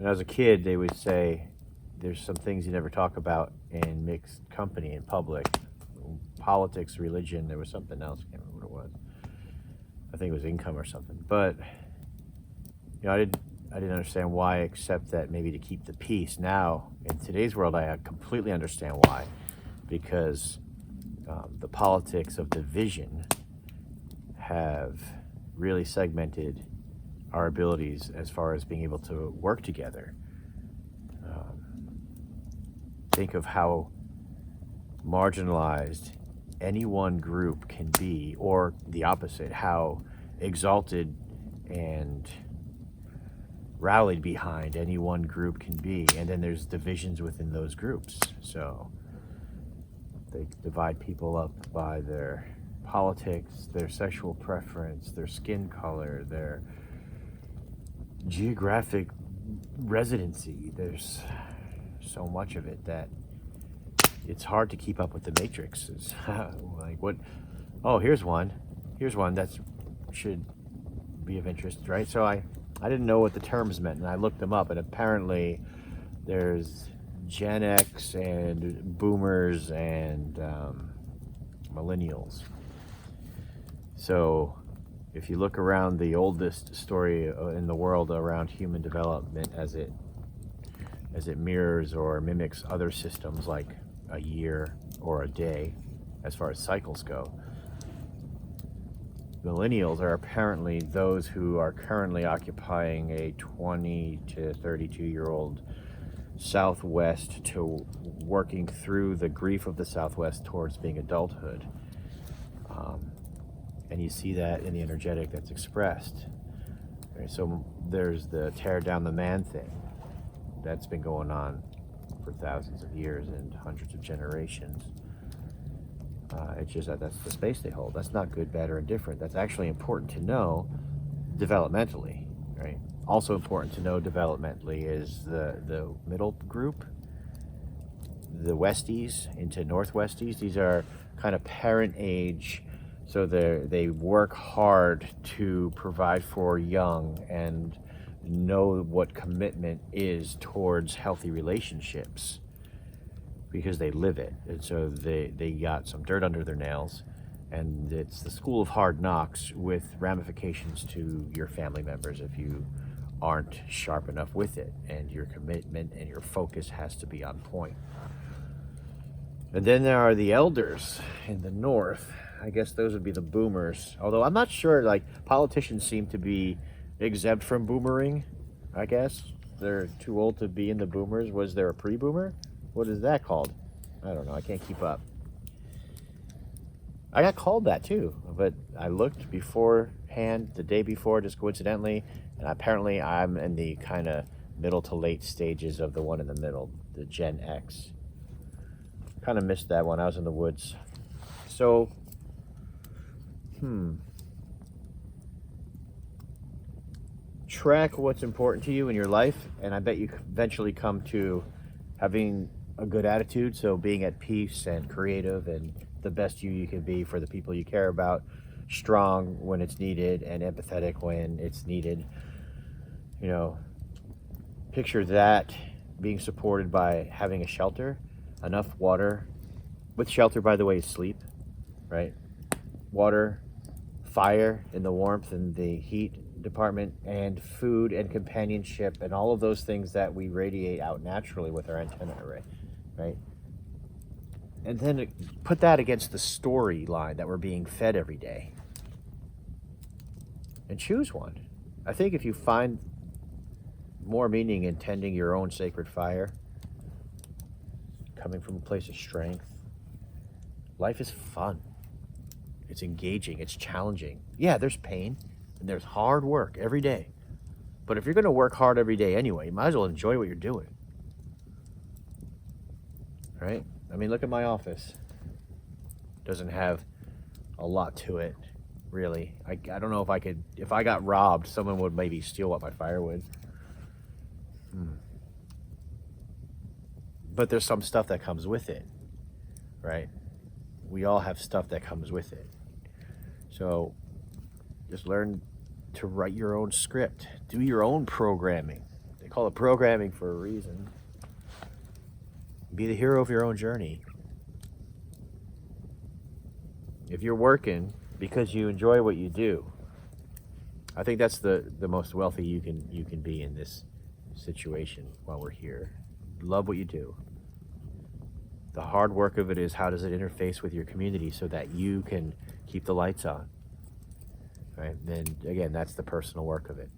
When I was a kid, they would say there's some things you never talk about in mixed company in public. Politics, religion, there was something else, I can't remember what it was. I think it was income or something. But I didn't understand why, except that maybe to keep the peace. Now, in today's world, I completely understand why. Because the politics of division have really segmented our abilities as far as being able to work together. Think of how marginalized any one group can be, or the opposite, how exalted and rallied behind any one group can be. And then there's divisions within those groups. So they divide people up by their politics, their sexual preference, their skin color, their geographic residency. There's so much of it that it's hard to keep up with the matrixes. Like what? Oh, here's one that should be of interest, right? So I didn't know what the terms meant, and I looked them up, and apparently there's Gen X and Boomers and Millennials. So if you look around the oldest story in the world around human development as it mirrors or mimics other systems like a year or a day as far as cycles go, millennials are apparently those who are currently occupying a 20 to 32-year-old Southwest to working through the grief of the Southwest towards being adulthood. And you see that in the energetic that's expressed. Right? So there's the tear down the man thing that's been going on for thousands of years and hundreds of generations. It's just that's the space they hold. That's not good, bad, or indifferent. That's actually important to know developmentally, right? Also important to know developmentally is the middle group, the Westies into Northwesties. These are kind of parent age, so they work hard to provide for young and know what commitment is towards healthy relationships because they live it. And so they got some dirt under their nails, and it's the school of hard knocks with ramifications to your family members if you aren't sharp enough with it, and your commitment and your focus has to be on point. And then there are the elders in the north. I guess those would be the boomers, although I'm not sure, like politicians seem to be exempt from boomering. I guess they're too old to be in the boomers. Was there a pre-boomer? What is that called? I don't know. I can't keep up. I got called that too, but I looked beforehand the day before, just coincidentally, and apparently I'm in the kind of middle to late stages of the one in the middle, the Gen X. Kind of missed that one. I was in the woods. So, track what's important to you in your life, and I bet you eventually come to having a good attitude, so being at peace and creative and the best you can be for the people you care about, strong when it's needed and empathetic when it's needed. Picture that being supported by having a shelter, enough water. With shelter, by the way, is sleep, right? Water, fire in the warmth and the heat department, and food and companionship and all of those things that we radiate out naturally with our antenna array, right? And then put that against the storyline that we're being fed every day and choose one. I think if you find more meaning in tending your own sacred fire, coming from a place of strength, life is fun. It's engaging, it's challenging. Yeah, there's pain and there's hard work every day. But if you're going to work hard every day anyway, you might as well enjoy what you're doing. Right? I mean, look at my office. Doesn't have a lot to it, really. I don't know if I got robbed, someone would maybe steal up my firewood. But there's some stuff that comes with it, right? We all have stuff that comes with it. So just learn to write your own script, do your own programming. They call it programming for a reason. Be the hero of your own journey. If you're working because you enjoy what you do, I think that's the most wealthy you can be in this situation while we're here. Love what you do. The hard work of it is, how does it interface with your community so that you can keep the lights on, right? Then again, that's the personal work of it.